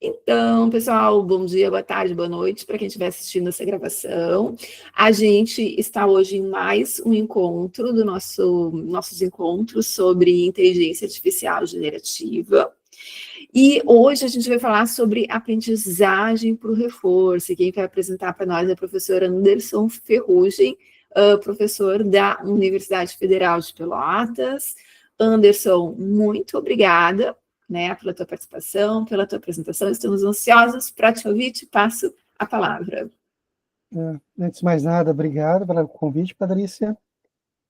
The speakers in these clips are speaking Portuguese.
Então, pessoal, bom dia, boa tarde, boa noite para quem estiver assistindo essa gravação. A gente está hoje em mais um encontro nossos encontros sobre inteligência artificial generativa. E hoje a gente vai falar sobre aprendizagem para o reforço. E quem vai apresentar para nós é o professor Anderson Ferrugem, professor da Universidade Federal de Pelotas. Anderson, muito obrigada, né, pela tua participação, pela tua apresentação. Estamos ansiosos para te ouvir. Te passo a palavra. Antes de mais nada, obrigado pelo convite, Patrícia.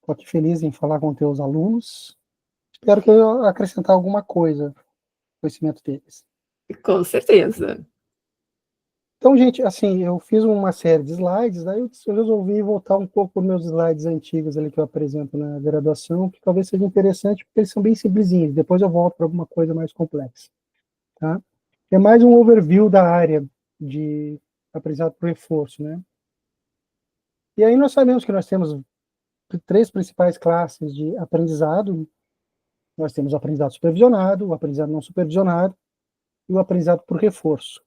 Estou aqui feliz em falar com teus alunos. Espero que eu acrescentar alguma coisa no conhecimento deles. Com certeza. Então, gente, assim, eu fiz uma série de slides, daí eu resolvi voltar um pouco para os meus slides antigos ali que eu apresento na graduação, que talvez seja interessante, porque eles são bem simplesinhos. Depois eu volto para alguma coisa mais complexa. Tá? É mais um overview da área de aprendizado por reforço, né? E aí nós sabemos que nós temos três principais classes de aprendizado. Nós temos o aprendizado supervisionado, o aprendizado não supervisionado e o aprendizado por reforço.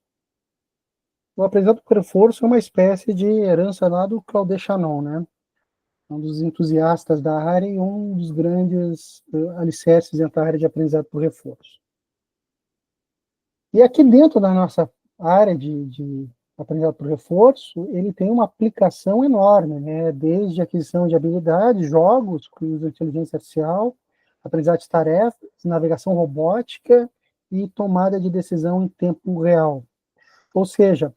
O aprendizado por reforço é uma espécie de herança lá do Claude Shannon, né? Um dos entusiastas da área e um dos grandes alicerces dentro da área de aprendizado por reforço. E aqui dentro da nossa área de aprendizado por reforço, ele tem uma aplicação enorme, né? Desde aquisição de habilidades, jogos com uso de inteligência artificial, aprendizado de tarefas, navegação robótica e tomada de decisão em tempo real. Ou seja,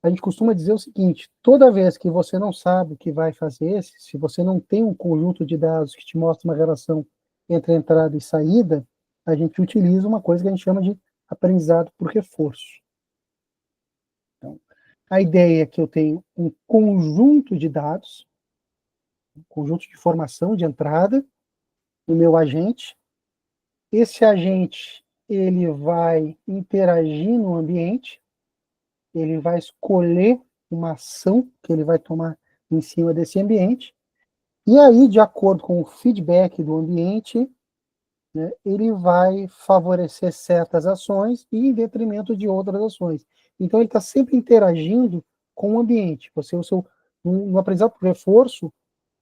a gente costuma dizer o seguinte: toda vez que você não sabe o que vai fazer, se você não tem um conjunto de dados que te mostra uma relação entre entrada e saída, a gente utiliza uma coisa que a gente chama de aprendizado por reforço. Então, a ideia é que eu tenho um conjunto de dados, um conjunto de informação de entrada no meu agente. Esse agente, ele vai interagir no ambiente, ele vai escolher uma ação que ele vai tomar em cima desse ambiente, e aí, de acordo com o feedback do ambiente, né, ele vai favorecer certas ações e em detrimento de outras ações. Então, ele está sempre interagindo com o ambiente. No aprendizado por reforço,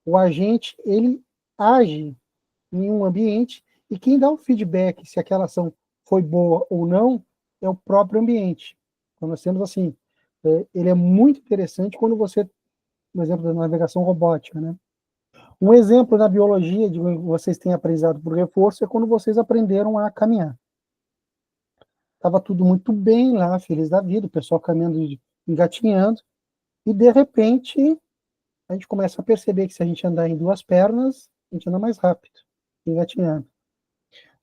o agente ele age em um ambiente e quem dá o feedback se aquela ação foi boa ou não é o próprio ambiente. Então, nós temos assim, ele é muito interessante quando você, no exemplo da navegação robótica, né? Um exemplo na biologia de vocês têm aprendizado por reforço é quando vocês aprenderam a caminhar. Estava tudo muito bem lá, feliz da vida, o pessoal caminhando, engatinhando, e de repente a gente começa a perceber que se a gente andar em duas pernas, a gente anda mais rápido, engatinhando.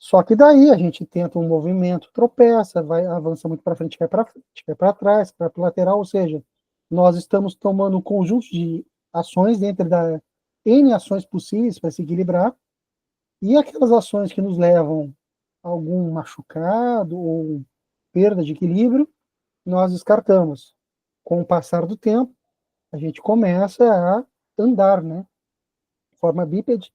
Só que daí a gente tenta um movimento, tropeça, avança muito para frente, cai para trás, cai para lateral, ou seja, nós estamos tomando um conjunto de ações dentro da N ações possíveis para se equilibrar, e aquelas ações que nos levam a algum machucado ou perda de equilíbrio, nós descartamos. Com o passar do tempo, a gente começa a andar, né? De forma bípede.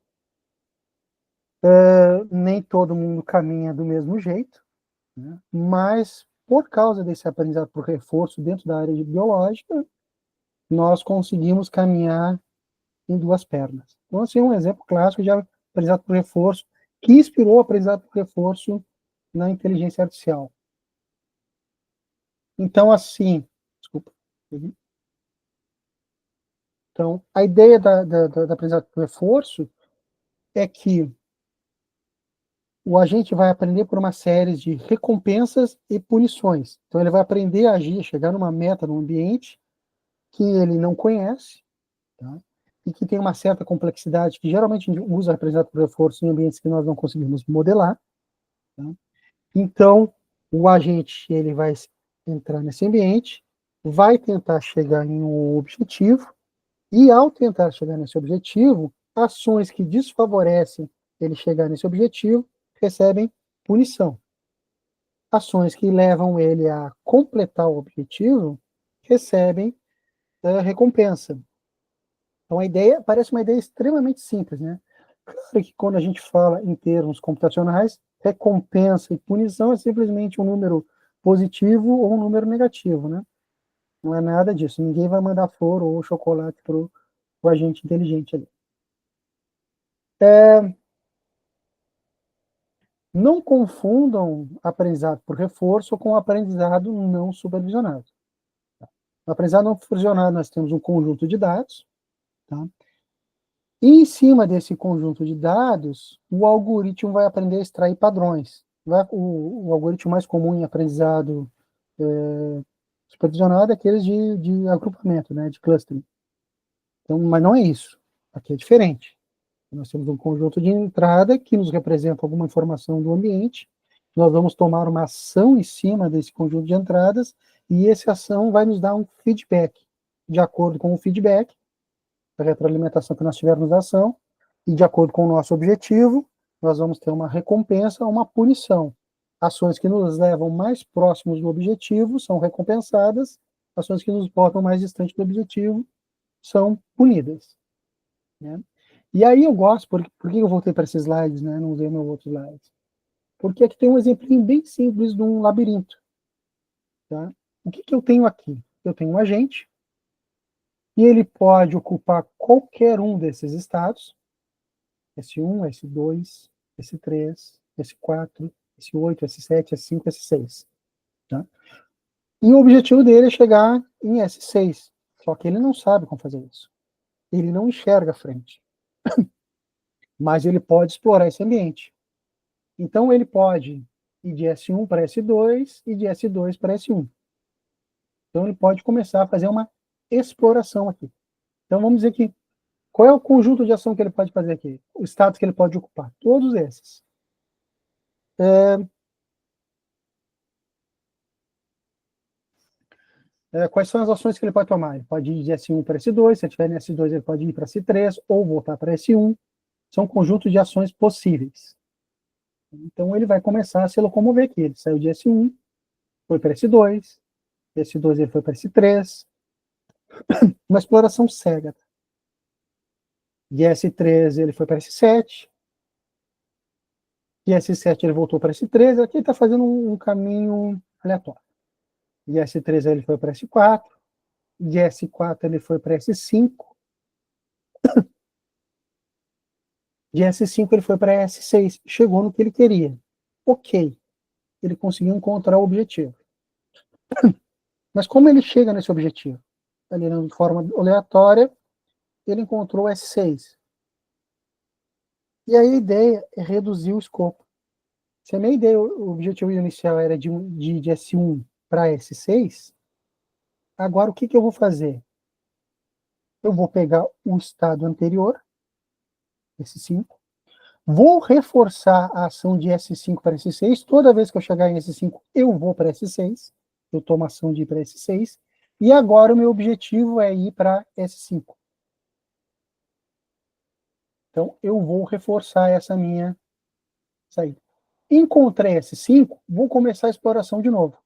Nem todo mundo caminha do mesmo jeito, né? Mas por causa desse aprendizado por reforço dentro da área de biológica, nós conseguimos caminhar em duas pernas. Então, assim, um exemplo clássico de aprendizado por reforço que inspirou o aprendizado por reforço na inteligência artificial. Então, assim, desculpa. Então, a ideia da aprendizado por reforço é que o agente vai aprender por uma série de recompensas e punições. Então, ele vai aprender a agir, chegar numa meta no ambiente que ele não conhece, tá? E que tem uma certa complexidade, que geralmente a gente usa aprendizado por reforço em ambientes que nós não conseguimos modelar. Tá? Então, o agente ele vai entrar nesse ambiente, vai tentar chegar em um objetivo, e ao tentar chegar nesse objetivo, ações que desfavorecem ele chegar nesse objetivo recebem punição. Ações que levam ele a completar o objetivo recebem recompensa. Então, a ideia parece uma ideia extremamente simples, né? Claro que quando a gente fala em termos computacionais, recompensa e punição é simplesmente um número positivo ou um número negativo, né? Não é nada disso. Ninguém vai mandar flor ou chocolate para o agente inteligente ali. Não confundam aprendizado por reforço com aprendizado não supervisionado. No aprendizado não supervisionado, nós temos um conjunto de dados, tá? E em cima desse conjunto de dados, o algoritmo vai aprender a extrair padrões. O algoritmo mais comum em aprendizado supervisionado é aqueles de agrupamento, né, de clustering. Então, mas não é isso. Aqui é diferente. Nós temos um conjunto de entrada que nos representa alguma informação do ambiente. Nós vamos tomar uma ação em cima desse conjunto de entradas e essa ação vai nos dar um feedback. De acordo com o feedback, a retroalimentação que nós tivermos da ação, e de acordo com o nosso objetivo, nós vamos ter uma recompensa ou uma punição. Ações que nos levam mais próximos do objetivo são recompensadas, ações que nos botam mais distante do objetivo são punidas, né? E aí eu gosto, por que eu voltei para esses slides, né? Não usei meu outro slide. Porque aqui tem um exemplinho bem simples de um labirinto. Tá? O que eu tenho aqui? Eu tenho um agente, e ele pode ocupar qualquer um desses estados, S1, S2, S3, S4, S8, S7, S5, S6. Tá? E o objetivo dele é chegar em S6, só que ele não sabe como fazer isso. Ele não enxerga a frente. Mas ele pode explorar esse ambiente. Então, ele pode ir de S1 para S2 e de S2 para S1. Então, ele pode começar a fazer uma exploração aqui. Então, vamos dizer que qual é o conjunto de ação que ele pode fazer aqui? O status que ele pode ocupar? Todos esses. Quais são as ações que ele pode tomar? Ele pode ir de S1 para S2, se estiver em S2 ele pode ir para S3 ou voltar para S1. São conjuntos de ações possíveis. Então, ele vai começar a se locomover aqui. Ele saiu de S1, foi para S2, S2 ele foi para S3, uma exploração cega. De S3 ele foi para S7, de S7 ele voltou para S3, aqui ele está fazendo um caminho aleatório. De S3 ele foi para S4, de S4 ele foi para S5, de S5 ele foi para S6, chegou no que ele queria. Ok, ele conseguiu encontrar o objetivo. Mas como ele chega nesse objetivo? Ali de forma aleatória, ele encontrou S6. E aí a ideia é reduzir o escopo. Se a minha ideia, o objetivo inicial era de S1 para S6, agora o que eu vou fazer? Eu vou pegar o estado anterior, S5, vou reforçar a ação de S5 para S6, toda vez que eu chegar em S5, eu vou para S6, eu tomo a ação de ir para S6, e agora o meu objetivo é ir para S5. Então, eu vou reforçar essa minha saída. Encontrei S5, vou começar a exploração de novo.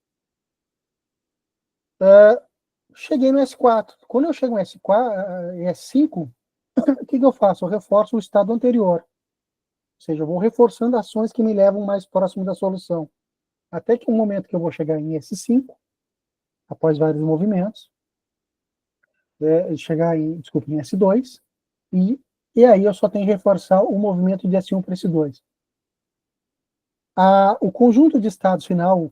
Cheguei no S4. Quando eu chego no S5, o que eu faço? Eu reforço o estado anterior. Ou seja, eu vou reforçando ações que me levam mais próximo da solução. Até que um momento que eu vou chegar em S5, após vários movimentos, chegar em S2, e aí eu só tenho que reforçar o movimento de S1 para S2. O conjunto de estados final,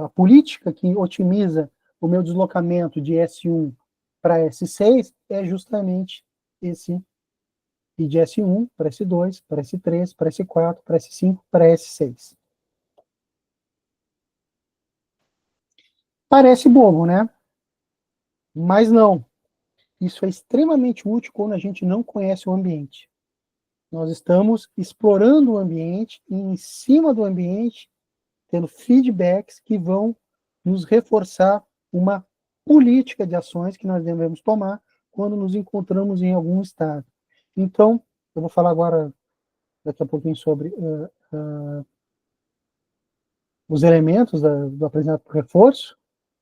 a política que otimiza o meu deslocamento de S1 para S6 é justamente esse, e de S1 para S2, para S3, para S4, para S5, para S6. Parece bobo, né? Mas não. Isso é extremamente útil quando a gente não conhece o ambiente. Nós estamos explorando o ambiente e em cima do ambiente, tendo feedbacks que vão nos reforçar uma política de ações que nós devemos tomar quando nos encontramos em algum estado. Então, eu vou falar agora, daqui a pouquinho, sobre os elementos do aprendizado por reforço,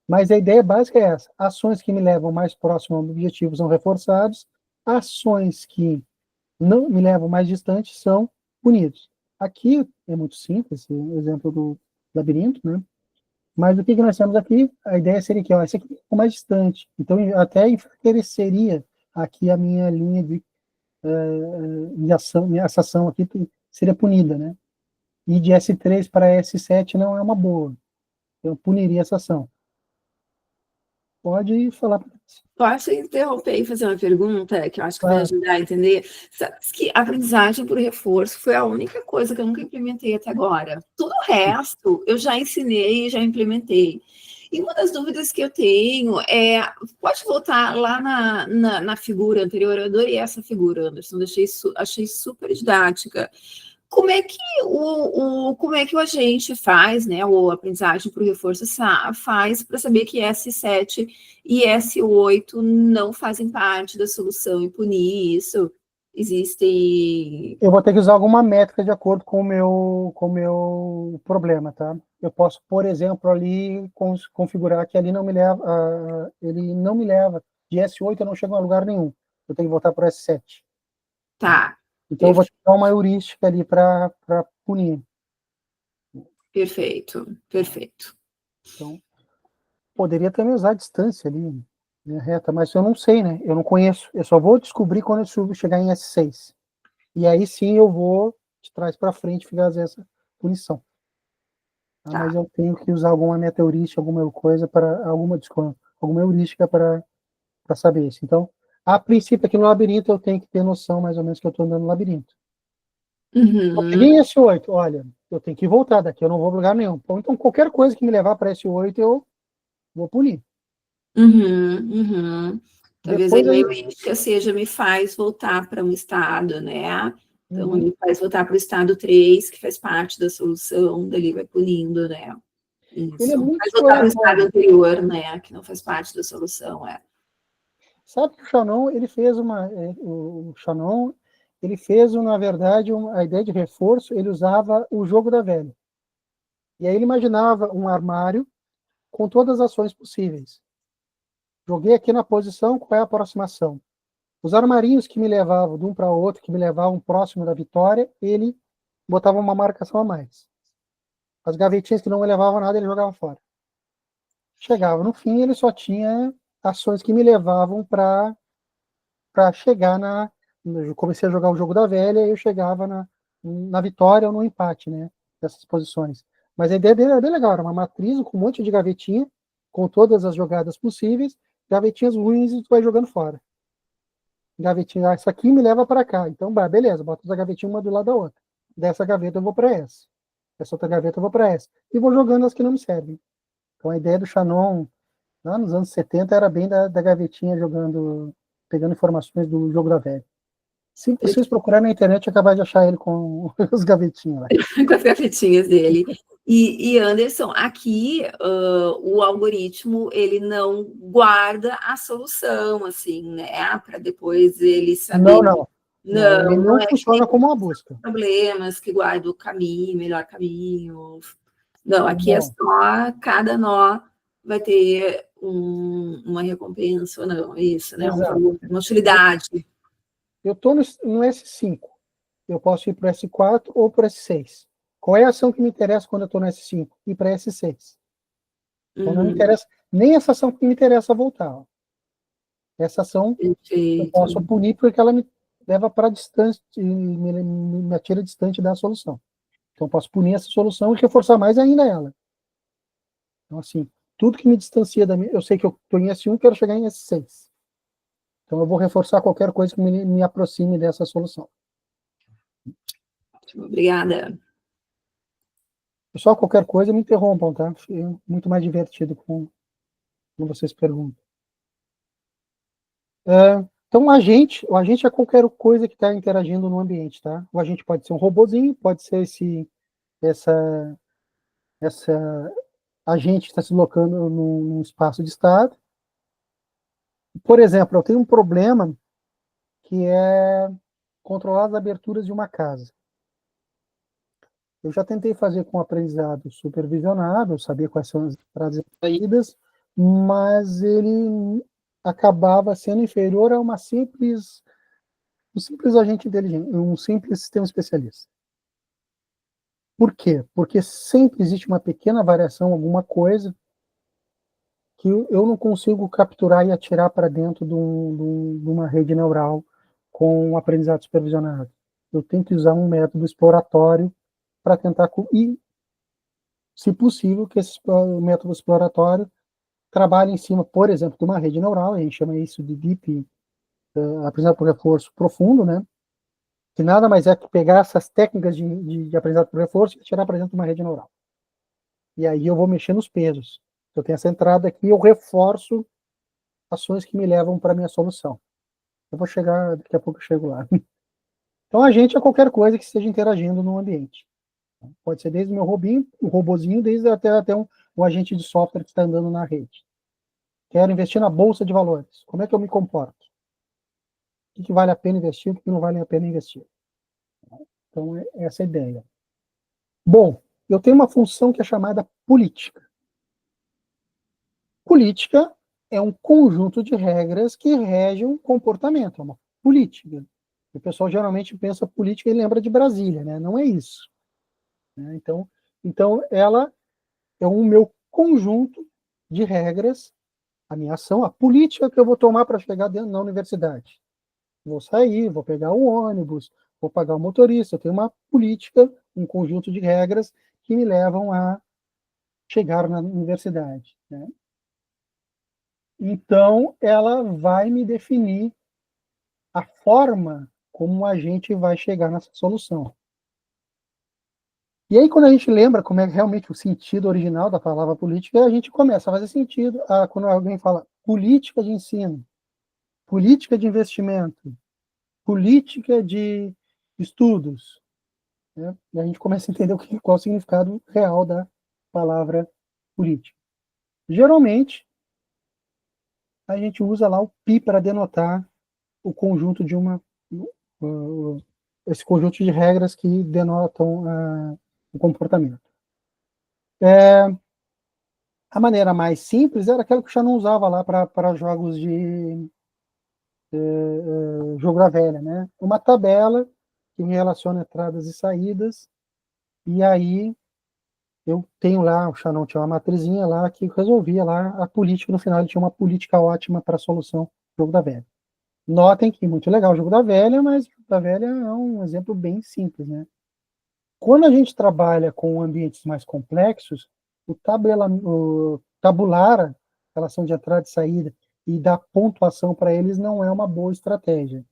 mas a ideia básica é essa. Ações que me levam mais próximo ao objetivo são reforçadas, ações que não me levam mais distante são punidos. Aqui é muito simples, o exemplo do labirinto, né? Mas o que nós temos aqui? A ideia seria que, ó, esse aqui é um pouco mais distante. Então, até enfraqueceria aqui a minha linha de ação, essa ação aqui seria punida, né? E de S3 para S7 não é uma boa. Eu puniria essa ação. Pode falar. Posso interromper e fazer uma pergunta que eu acho que vai Claro. ajudar a entender? Sabe que a aprendizagem por reforço foi a única coisa que eu nunca implementei até agora. Tudo o resto eu já ensinei e já implementei. E uma das dúvidas que eu tenho é, pode voltar lá na figura anterior, eu adorei essa figura, Anderson, achei super didática. Como é que como é que o agente faz, né, ou a aprendizagem por reforço faz para saber que S7 e S8 não fazem parte da solução e punir isso? Existem... Eu vou ter que usar alguma métrica de acordo com o meu problema, tá? Eu posso, por exemplo, ali configurar que ali não me leva, ele não me leva de S8, eu não chego a lugar nenhum. Eu tenho que voltar para o S7. Tá, Então eu vou dar uma heurística ali para punir. perfeito, perfeito. Então, poderia também usar a distância ali, né, reta, mas eu não sei, né? Eu não conheço. Eu só vou descobrir quando eu chegar em S6. E aí sim eu vou de trás para frente fazer essa punição. Tá? Tá. Mas eu tenho que usar alguma meta-heurística, alguma coisa para alguma heurística para saber isso. Então, a princípio aqui no labirinto eu tenho que ter noção mais ou menos que eu estou andando no labirinto. Eu Uhum, cheguei em S8, olha, eu tenho que voltar daqui, eu não vou para lugar nenhum. Então qualquer coisa que me levar para S8 eu vou punir. uhum. Talvez a Depois aí, heurística seja me faz voltar para um estado, né? Então, uhum. me faz voltar para o estado 3 que faz parte da solução, dali vai punindo, né? Ele é Isso. muito Faz voltar para o estado exploratório. anterior, né? Que não faz parte da solução, é. Sabe que o Shannon, ele fez, na verdade, a ideia de reforço, ele usava o jogo da velha. E aí ele imaginava um armário com todas as ações possíveis. Joguei aqui na posição, qual é a aproximação? Os armarinhos que me levavam de um para outro, que me levavam próximo da vitória, ele botava uma marcação a mais. As gavetinhas que não me levavam a nada, ele jogava fora. Chegava no fim, ele só tinha ações que me levavam para chegar na... Eu comecei a jogar o jogo da velha e eu chegava na vitória ou no empate, né? Dessas posições. Mas a ideia dele era bem legal, era uma matriz com um monte de gavetinha, com todas as jogadas possíveis, gavetinhas ruins e tu vai jogando fora. Gavetinha, essa aqui me leva para cá. Então, beleza, bota essa gavetinha uma do lado da outra. Dessa gaveta eu vou para essa. Dessa outra gaveta eu vou para essa. E vou jogando as que não me servem. Então, a ideia do Shannon, lá nos anos 70, era bem da gavetinha jogando, pegando informações do jogo da velha. Se vocês procurarem na internet, é capaz de achar ele com os gavetinhos lá. Com as gavetinhas dele. E Anderson, aqui o algoritmo ele não guarda a solução, assim, né? Para depois ele saber. Não, não. Não, ele Não não é que nem funciona como uma busca. problemas que guarda o caminho, melhor caminho. Não, aqui é Não. só cada nó vai ter uma recompensa ou não, isso, né? Um Exato. valor, uma utilidade. Eu estou no S5. Eu posso ir para o S4 ou para o S6. Qual é a ação que me interessa quando eu estou no S5? Ir para S6. Então não me interessa, nem essa ação que me interessa voltar. Ó. Essa ação eu Perfeito. posso punir porque ela me leva para distante, me atira distante da solução. Então eu posso punir essa solução e reforçar mais ainda ela. Então, assim, tudo que me distancia da minha. Eu sei que eu estou em S1 e quero chegar em S6. Então eu vou reforçar qualquer coisa que me aproxime dessa solução. Obrigada. Pessoal, qualquer coisa me interrompam, tá? Fica muito mais divertido quando vocês perguntam. Então, o agente é qualquer coisa que está interagindo no ambiente, tá? O agente pode ser um robozinho, pode ser essa agente que está se deslocando num espaço de estado. Por exemplo, eu tenho um problema que é controlar as aberturas de uma casa. Eu já tentei fazer com aprendizado supervisionado, saber quais são as entradas e saídas, mas ele acabava sendo inferior a um simples agente inteligente, um simples sistema especialista. Por quê? Porque sempre existe uma pequena variação, alguma coisa, que eu não consigo capturar e atirar para dentro de uma rede neural com um aprendizado supervisionado. Eu tenho que usar um método exploratório para tentar, e, se possível, que esse método exploratório trabalhe em cima, por exemplo, de uma rede neural, a gente chama isso de deep, aprendizado por reforço profundo, né? Que nada mais é que pegar essas técnicas de aprendizado por reforço e tirar para dentro de uma rede neural. E aí eu vou mexer nos pesos. Eu tenho essa entrada aqui, eu reforço ações que me levam para a minha solução. Eu vou chegar, daqui a pouco eu chego lá. Então, a gente é qualquer coisa que esteja interagindo no ambiente. Pode ser desde o meu robinho, o robozinho, desde até um agente de software que está andando na rede. Quero investir na bolsa de valores. Como é que eu me comporto? O que vale a pena investir, o que não vale a pena investir? Então, essa é a ideia. Bom, eu tenho uma função que é chamada política. Política é um conjunto de regras que regem um comportamento, é uma política. O pessoal geralmente pensa política e lembra de Brasília, né? Não é isso. Né? Então, ela é o meu conjunto de regras, a minha ação, a política que eu vou tomar para chegar dentro da universidade. Vou sair, vou pegar o ônibus, vou pagar o motorista. Eu tenho uma política, um conjunto de regras que me levam a chegar na universidade. Né? Então, ela vai me definir a forma como a gente vai chegar nessa solução. E aí, quando a gente lembra como é realmente o sentido original da palavra política, a gente começa a fazer sentido quando alguém fala política de ensino, política de investimento, política de estudos. Né? E a gente começa a entender qual é o significado real da palavra política. Geralmente, a gente usa lá o pi para denotar o conjunto de esse conjunto de regras que denotam o comportamento. A maneira mais simples era aquela que eu já não usava lá para jogos de jogo da velha, né? Uma tabela que relaciona entradas e saídas, e aí eu tenho lá, o Shannon tinha uma matrizinha lá que resolvia lá a política, no final ele tinha uma política ótima para a solução do jogo da velha. Notem que muito legal o jogo da velha, mas o jogo da velha é um exemplo bem simples, né? Quando a gente trabalha com ambientes mais complexos, o tabular, relação de entrada e saída, e dar pontuação para eles não é uma boa estratégia.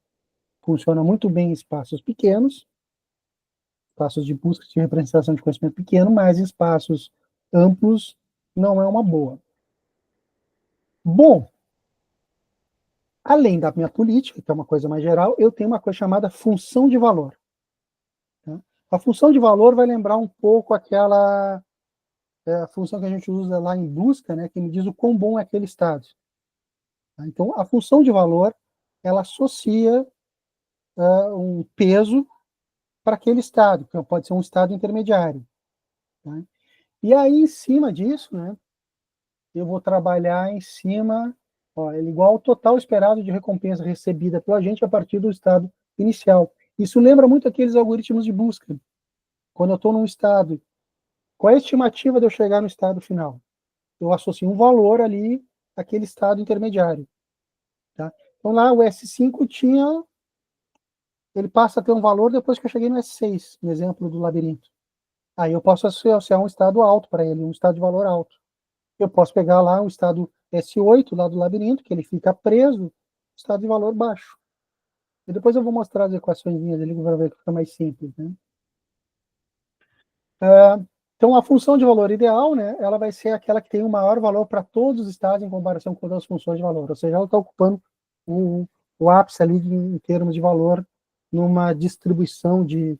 Funciona muito bem em espaços pequenos, espaços de busca de representação de conhecimento pequeno, mas em espaços amplos não é uma boa. Bom, além da minha política, que é uma coisa mais geral, eu tenho uma coisa chamada função de valor. Tá? A função de valor vai lembrar um pouco aquela a função que a gente usa lá em busca, né, que me diz o quão bom é aquele estado. Tá? Então, a função de valor, ela associa um peso para aquele estado, que pode ser um estado intermediário. Tá? E aí, em cima disso, né, eu vou trabalhar em cima, ele igual ao total esperado de recompensa recebida pela gente a partir do estado inicial. Isso lembra muito aqueles algoritmos de busca. Quando eu estou num estado, qual é a estimativa de eu chegar no estado final? Eu associo um valor ali àquele estado intermediário. Tá? Então lá o S5 ele passa a ter um valor depois que eu cheguei no S6, no exemplo do labirinto. Aí eu posso associar um estado alto para ele, um estado de valor alto. Eu posso pegar lá um estado S8 lá do labirinto, que ele fica preso, estado de valor baixo. E depois eu vou mostrar as equações ali para ver que fica mais simples. Né? Então, a função de valor ideal, né, ela vai ser aquela que tem o maior valor para todos os estados em comparação com outras funções de valor. Ou seja, ela está ocupando o ápice ali em termos de valor numa distribuição de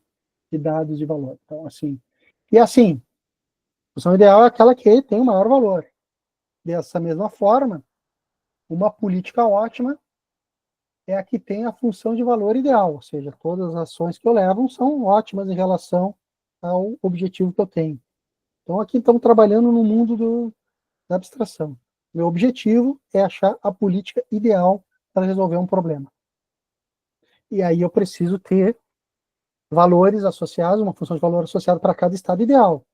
dados de valor. Então, assim, e assim, a função ideal é aquela que tem o maior valor. Dessa mesma forma, uma política ótima é a que tem a função de valor ideal, ou seja, todas as ações que eu levo são ótimas em relação ao objetivo que eu tenho. Então, aqui estamos trabalhando no mundo da abstração. Meu objetivo é achar a política ideal para resolver um problema. E aí eu preciso ter valores associados, uma função de valor associado para cada estado ideal.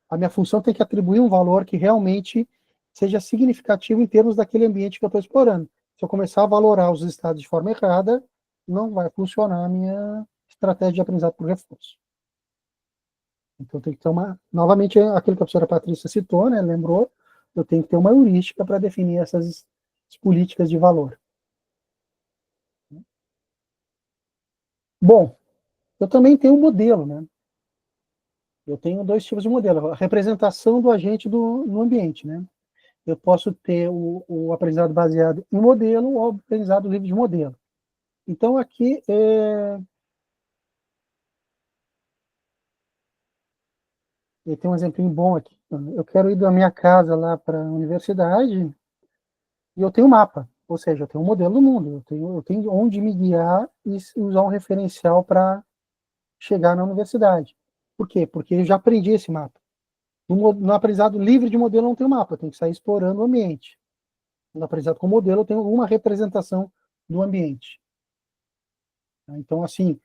A minha função tem que atribuir um valor que realmente seja significativo em termos daquele ambiente que eu estou explorando. Se eu começar a valorar os estados de forma errada, não vai funcionar a minha estratégia de aprendizado por reforço. Então, tem que ter novamente, aquilo que a professora Patrícia citou, né, lembrou, eu tenho que ter uma heurística para definir essas políticas de valor. Bom, eu também tenho um modelo, né? Eu tenho dois tipos de modelo. A representação do agente no ambiente, né? Eu posso ter o aprendizado baseado em modelo ou o aprendizado livre de modelo. Então, aqui, eu tenho um exemplinho bom aqui. Eu quero ir da minha casa lá para a universidade e eu tenho um mapa. Ou seja, eu tenho um modelo do mundo. Eu tenho onde me guiar e usar um referencial para chegar na universidade. Por quê? Porque eu já aprendi esse mapa. No aprendizado livre de modelo, eu não tenho mapa. Eu tenho que sair explorando o ambiente. No aprendizado com modelo, eu tenho uma representação do ambiente. Então, assim,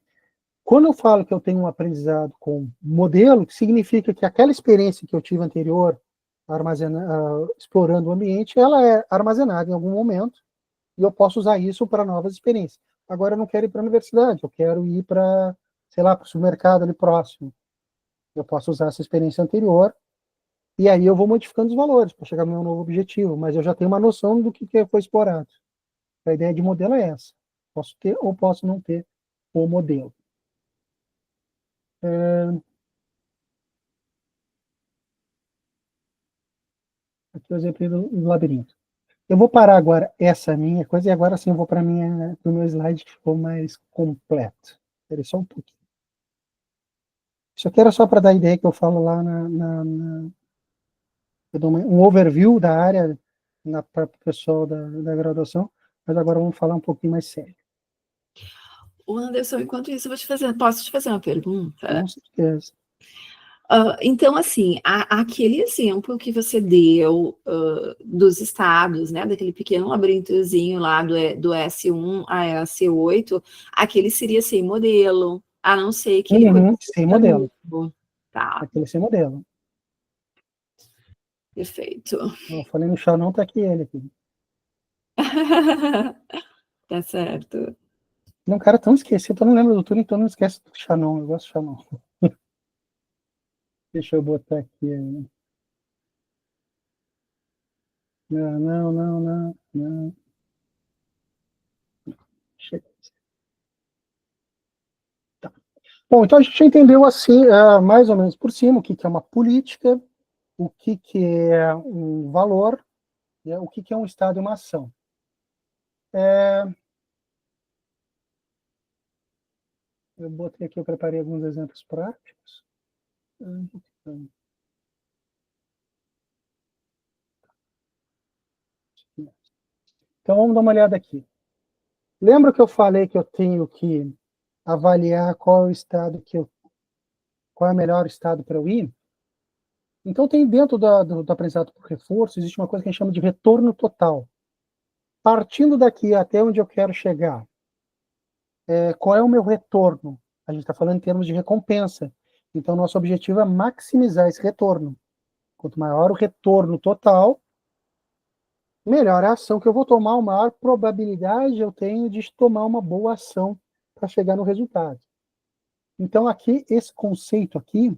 quando eu falo que eu tenho um aprendizado com modelo, significa que aquela experiência que eu tive anterior, explorando o ambiente, ela é armazenada em algum momento e eu posso usar isso para novas experiências. Agora, eu não quero ir para a universidade, eu quero ir para, sei lá, para o supermercado ali próximo. Eu posso usar essa experiência anterior e aí eu vou modificando os valores para chegar no meu novo objetivo, mas eu já tenho uma noção do que foi explorado. A ideia de modelo é essa. Posso ter ou posso não ter o modelo. Aqui o exemplo do labirinto. Eu vou parar agora essa minha coisa e agora sim eu vou para o meu slide que ficou mais completo. Espera só um pouquinho. Isso aqui era só para dar a ideia que eu falo lá eu dou um overview da área para o pessoal da graduação, mas agora vamos falar um pouquinho mais sério. O Anderson, enquanto isso, posso te fazer uma pergunta? Com certeza. Então, assim, aquele exemplo que você deu dos estados, né, daquele pequeno labirintozinho lá do S1 a S8, aquele seria sem modelo, a não ser que ele sem modelo. Tá. Aquele sem modelo. Perfeito. Eu falei no chão, não tá aqui ele aqui. Tá certo. Não, cara, tão esquecido, eu não lembro do turno, então não esquece do Xanon, eu gosto do Xanon. Deixa eu botar aqui. Não. Chega. Tá. Bom, então a gente entendeu assim, mais ou menos por cima, o que é uma política, o que é um valor, né, o que é um estado e uma ação. Eu botei aqui, eu preparei alguns exemplos práticos. Então vamos dar uma olhada aqui. Lembra que eu falei que eu tenho que avaliar qual é o estado qual é o melhor estado para eu ir? Então tem dentro do aprendizado por reforço, existe uma coisa que a gente chama de retorno total. Partindo daqui até onde eu quero chegar, qual é o meu retorno? A gente está falando em termos de recompensa. Então, nosso objetivo é maximizar esse retorno. Quanto maior o retorno total, melhor a ação que eu vou tomar, uma maior probabilidade eu tenho de tomar uma boa ação para chegar no resultado. Então, aqui, esse conceito aqui,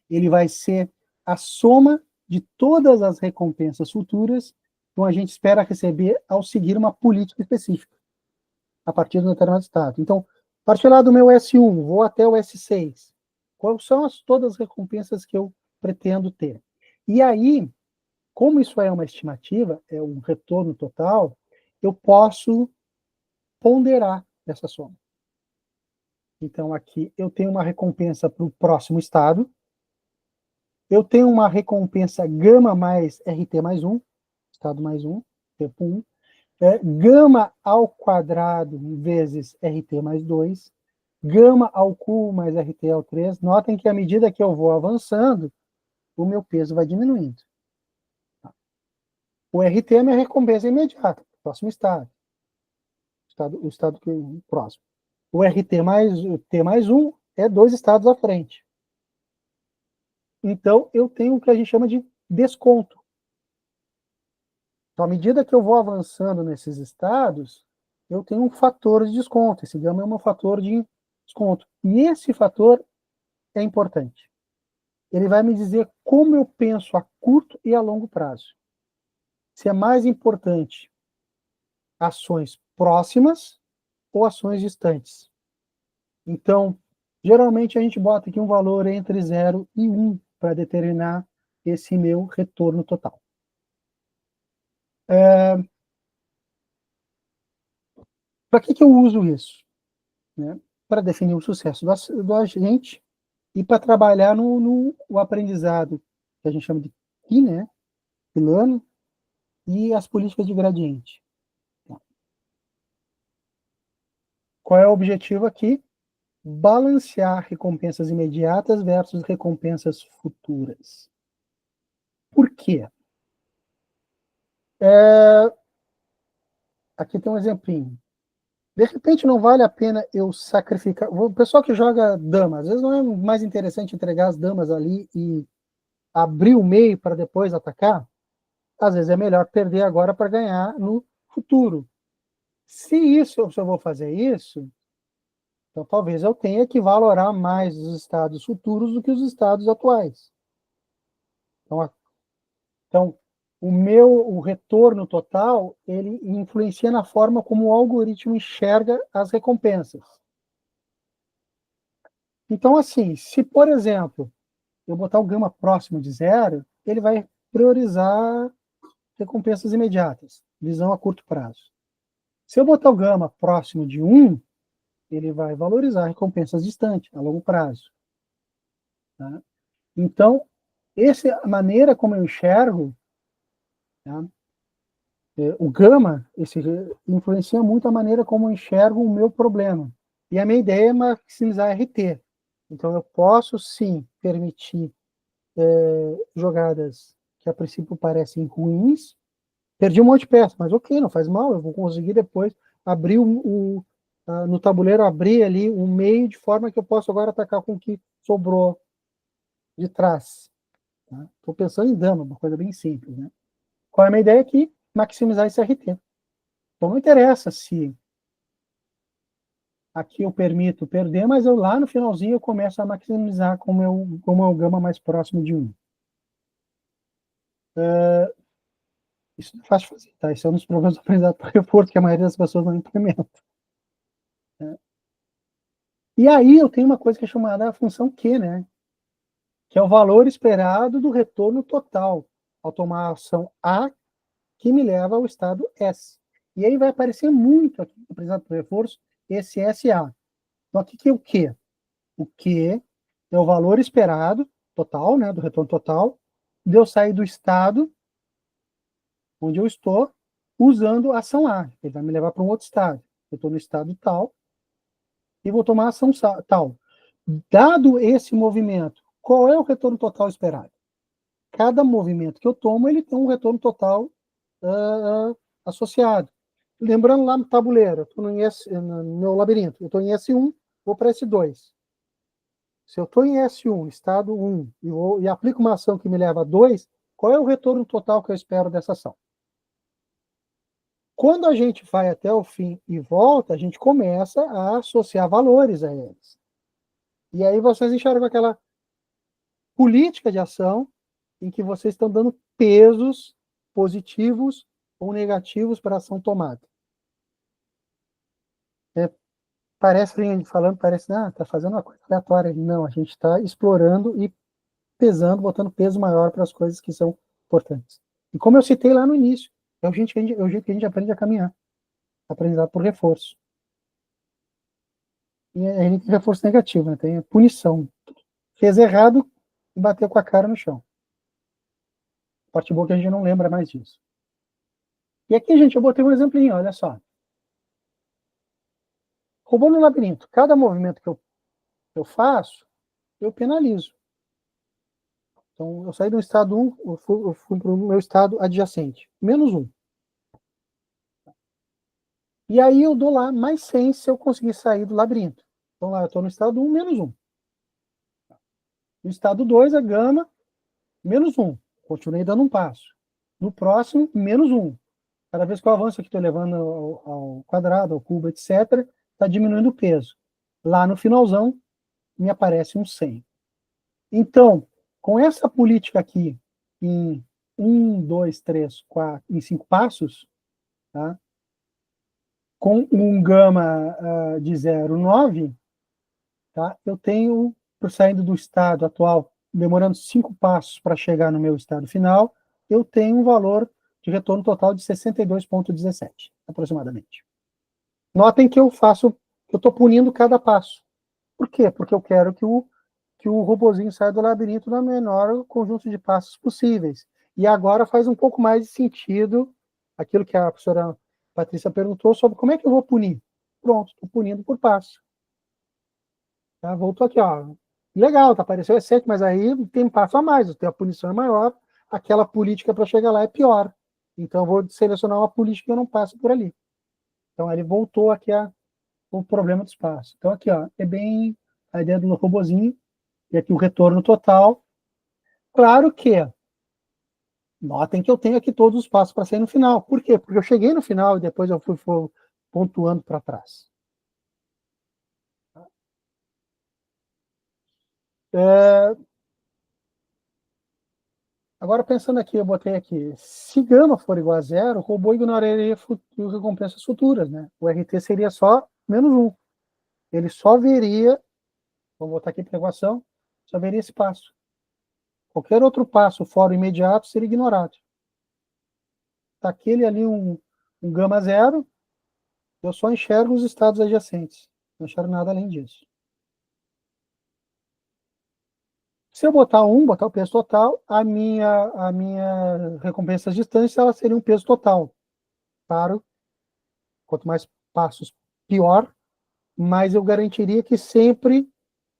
ele vai ser a soma de todas as recompensas futuras que a gente espera receber ao seguir uma política específica, a partir de um determinado estado. Então, a partir lá do meu S1, vou até o S6. Quais são todas as recompensas que eu pretendo ter? E aí, como isso é uma estimativa, é um retorno total, eu posso ponderar essa soma. Então, aqui eu tenho uma recompensa para o próximo estado, eu tenho uma recompensa gama mais RT mais 1, estado mais 1, tempo 1, gama ao quadrado vezes RT mais 2, gama ao cubo mais RT ao 3. Notem que à medida que eu vou avançando, o meu peso vai diminuindo. O RT é a minha recompensa imediata, próximo estado. O estado próximo. o RT mais o T mais 1 é 2 estados à frente. Então, eu tenho o que a gente chama de desconto. Então, à medida que eu vou avançando nesses estados, eu tenho um fator de desconto. Esse gama é um fator de desconto. E esse fator é importante. Ele vai me dizer como eu penso a curto e a longo prazo. Se é mais importante ações próximas ou ações distantes. Então, geralmente a gente bota aqui um valor entre 0 e 1 para determinar esse meu retorno total. Para que eu uso isso? Né? Para definir o sucesso do agente e para trabalhar no aprendizado, que a gente chama de KI, né? Learning, e as políticas de gradiente. Qual é o objetivo aqui? Balancear recompensas imediatas versus recompensas futuras. Por quê? Aqui tem um exemplinho. De repente não vale a pena eu sacrificar. O pessoal que joga dama, às vezes não é mais interessante entregar as damas ali e abrir o meio para depois atacar? Às vezes é melhor perder agora para ganhar no futuro. Se eu vou fazer isso, então talvez eu tenha que valorar mais os estados futuros do que os estados atuais. Então, o retorno total, ele influencia na forma como o algoritmo enxerga as recompensas. Então, assim, se, por exemplo, eu botar o gama próximo de 0, ele vai priorizar recompensas imediatas, visão a curto prazo. Se eu botar o gama próximo de 1, ele vai valorizar recompensas distantes, a longo prazo. Tá? Então, essa é a maneira como eu enxergo, tá? O gama influencia muito a maneira como eu enxergo o meu problema. E a minha ideia é maximizar RT. Então, eu posso, sim, permitir jogadas que a princípio parecem ruins. Perdi um monte de peça, mas ok, não faz mal, eu vou conseguir depois abrir no tabuleiro, abrir ali o meio de forma que eu possa agora atacar com o que sobrou de trás. Estou pensando em dama, uma coisa bem simples. Né? Qual é a minha ideia aqui? Maximizar esse RT. Então não interessa se aqui eu permito perder, mas eu lá no finalzinho eu começo a maximizar com o meu gama mais próximo de 1. Isso não é fácil de fazer, tá? Isso é um dos problemas do aprendizado por reforço que a maioria das pessoas não implementa. Né? E aí eu tenho uma coisa que é chamada a função Q, né? Que é o valor esperado do retorno total ao tomar a ação A, que me leva ao estado S. E aí vai aparecer muito aqui no aprendizado por reforço esse SA. Então, aqui que é o Q? O Q é o valor esperado total, né, do retorno total, de eu sair do estado onde eu estou, usando a ação A. Ele vai me levar para um outro estado. Eu estou no estado tal e vou tomar a ação tal. Dado esse movimento, qual é o retorno total esperado? Cada movimento que eu tomo, ele tem um retorno total associado. Lembrando lá no tabuleiro, eu estou no meu labirinto, eu estou em S1, vou para S2. Se eu estou em S1, estado 1, e aplico uma ação que me leva a 2, qual é o retorno total que eu espero dessa ação? Quando a gente vai até o fim e volta, a gente começa a associar valores a eles. E aí vocês enxergam aquela política de ação em que vocês estão dando pesos positivos ou negativos para a ação tomada. Parece, falando, parece, tá fazendo uma coisa aleatória. Não, a gente está explorando e pesando, botando peso maior para as coisas que são importantes. E como eu citei lá no início, é o jeito que a gente aprende a caminhar. Aprendizado por reforço. E a gente tem reforço negativo, né? Tem punição. Fez errado e bateu com a cara no chão. A parte boa é que a gente não lembra mais disso. E aqui, gente, eu botei um exemplinho, olha só. Roubou no labirinto. Cada movimento que eu faço, eu penalizo. Então, eu saí do estado 1, eu fui para o meu estado adjacente. -1. E aí eu dou lá mais 100 se eu conseguir sair do labirinto. Então lá eu estou no estado 1, menos 1. No estado 2, a gama, menos 1. Continuei dando um passo. No próximo, menos 1. Cada vez que eu avanço aqui, estou levando ao quadrado, ao cubo, etc., está diminuindo o peso. Lá no finalzão, me aparece um 100. Então, com essa política aqui, em 1, 2, 3, 4, em 5 passos, tá? Com um gama de 0,9, tá? Eu tenho, por saindo do estado atual, demorando 5 passos para chegar no meu estado final, eu tenho um valor de retorno total de 62,17, aproximadamente. Notem que eu estou punindo cada passo. Por quê? Porque eu quero que o robozinho saia do labirinto no menor conjunto de passos possíveis. E agora faz um pouco mais de sentido aquilo que a professora Patrícia perguntou sobre como é que eu vou punir. Pronto, estou punindo por passo. Tá? Voltou aqui, ó. Legal, tá, apareceu excesso, mas aí tem passo a mais, a punição é maior, aquela política para chegar lá é pior. Então eu vou selecionar uma política que eu não passo por ali. Então ele voltou aqui o problema do espaço. Então aqui, ó, é bem a ideia do robozinho, e aqui o retorno total. Claro que, notem que eu tenho aqui todos os passos para sair no final. Por quê? Porque eu cheguei no final e depois eu fui pontuando para trás. Agora, pensando aqui, eu botei aqui, se gama for igual a zero, o robô ignoraria recompensas futuras, né? O RT seria só menos 1. Ele só veria, vamos botar aqui para equação, só veria esse passo. Qualquer outro passo fora o imediato seria ignorado. Está aquele ali um gama zero, eu só enxergo os estados adjacentes. Não enxergo nada além disso. Se eu botar botar o peso total, a minha recompensa de distância ela seria um peso total. Claro, quanto mais passos, pior, mas eu garantiria que sempre,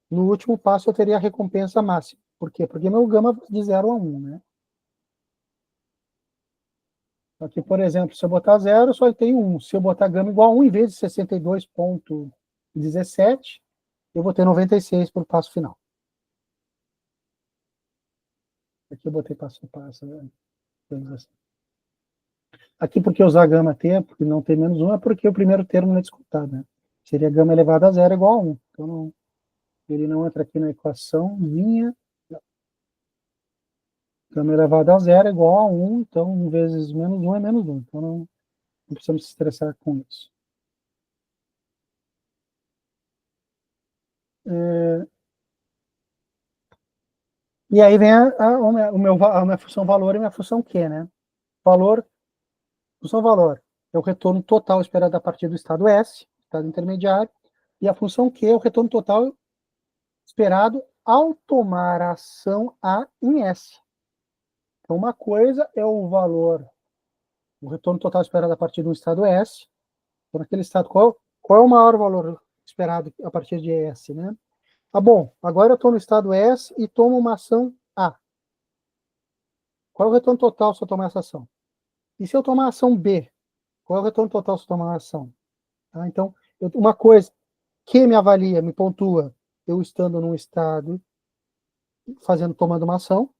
no último passo, eu teria a recompensa máxima. Por quê? Porque meu gama vai de 0 a 1, né? Aqui, por exemplo, se eu botar 0, só tenho 1. Se eu botar gama igual a 1, em vez de 62,17, eu vou ter 96 para o passo final. Aqui eu botei passo a passo, né? Assim. Aqui, porque usar gama T, porque não tem menos 1, é porque o primeiro termo não é descontado, né? Seria gama elevado a 0 igual a 1. Então, não, ele não entra aqui na equação, vinha. Gama elevado a 0 é igual a 1, então 1 vezes menos 1 é menos 1. Então, não precisamos se estressar com isso. E aí vem a minha função valor e a minha função Q, né? Valor, função valor é o retorno total esperado a partir do estado S, estado intermediário, e a função Q é o retorno total esperado ao tomar a ação A em S. Então, uma coisa é o valor, o retorno total esperado a partir do estado S. Então, naquele estado, qual é o maior valor esperado a partir de S, né? Ah, bom, agora eu estou no estado S e tomo uma ação A. Qual é o retorno total se eu tomar essa ação? E se eu tomar a ação B? Qual é o retorno total se eu tomar a ação? Tá? Então, uma coisa que me avalia, me pontua, eu estando num estado, tomando uma ação.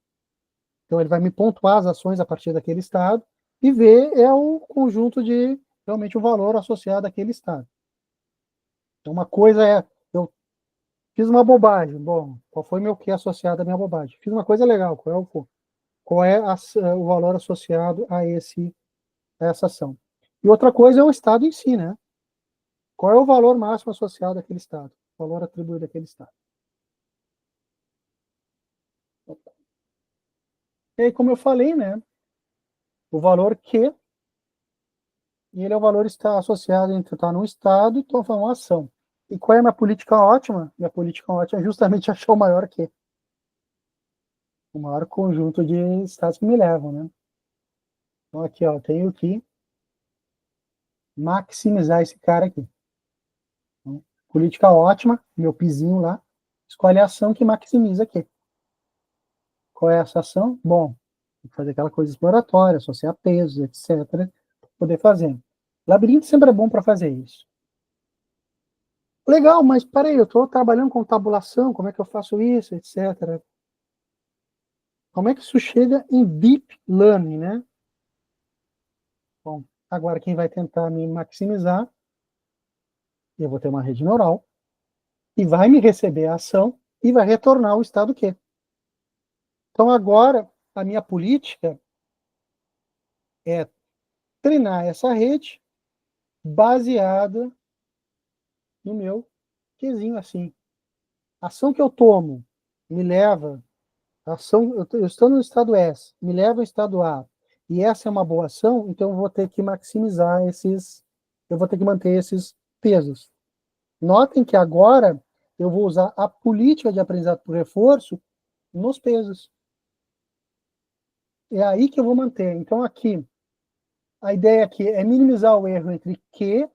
Então, ele vai me pontuar as ações a partir daquele estado. E V é o conjunto de, realmente, o valor associado àquele estado. Então, uma coisa é, eu fiz uma bobagem. Bom, qual foi meu que associado à minha bobagem? Fiz uma coisa legal. Qual é o valor associado a essa ação? E outra coisa é o estado em si, né? Qual é o valor máximo associado àquele estado? O valor atribuído àquele estado. E aí, como eu falei, né? O valor Q, e ele é o valor que está associado entre estar num estado e tomar uma ação. E qual é a minha política ótima? Minha política ótima é justamente achar o maior Q. O maior conjunto de estados que me levam, né? Então, aqui, ó, eu tenho que maximizar esse cara aqui. Então, política ótima, meu pizinho lá, escolhe a ação que maximiza aqui. Qual é essa ação? Bom, tem que fazer aquela coisa exploratória, associar pesos, etc., para poder fazer. Labirinto sempre é bom para fazer isso. Legal, mas peraí, eu estou trabalhando com tabulação, como é que eu faço isso, etc. Como é que isso chega em deep learning, né? Bom, agora quem vai tentar me maximizar, eu vou ter uma rede neural, e vai me receber a ação e vai retornar o estado Q. Então agora, a minha política é treinar essa rede baseada no meu Qzinho assim. A ação que eu tomo me leva, eu estou no estado S, me leva ao estado A, e essa é uma boa ação, então eu vou ter que maximizar eu vou ter que manter esses pesos. Notem que agora eu vou usar a política de aprendizado por reforço nos pesos. É aí que eu vou manter. Então, aqui, a ideia aqui é minimizar o erro entre Q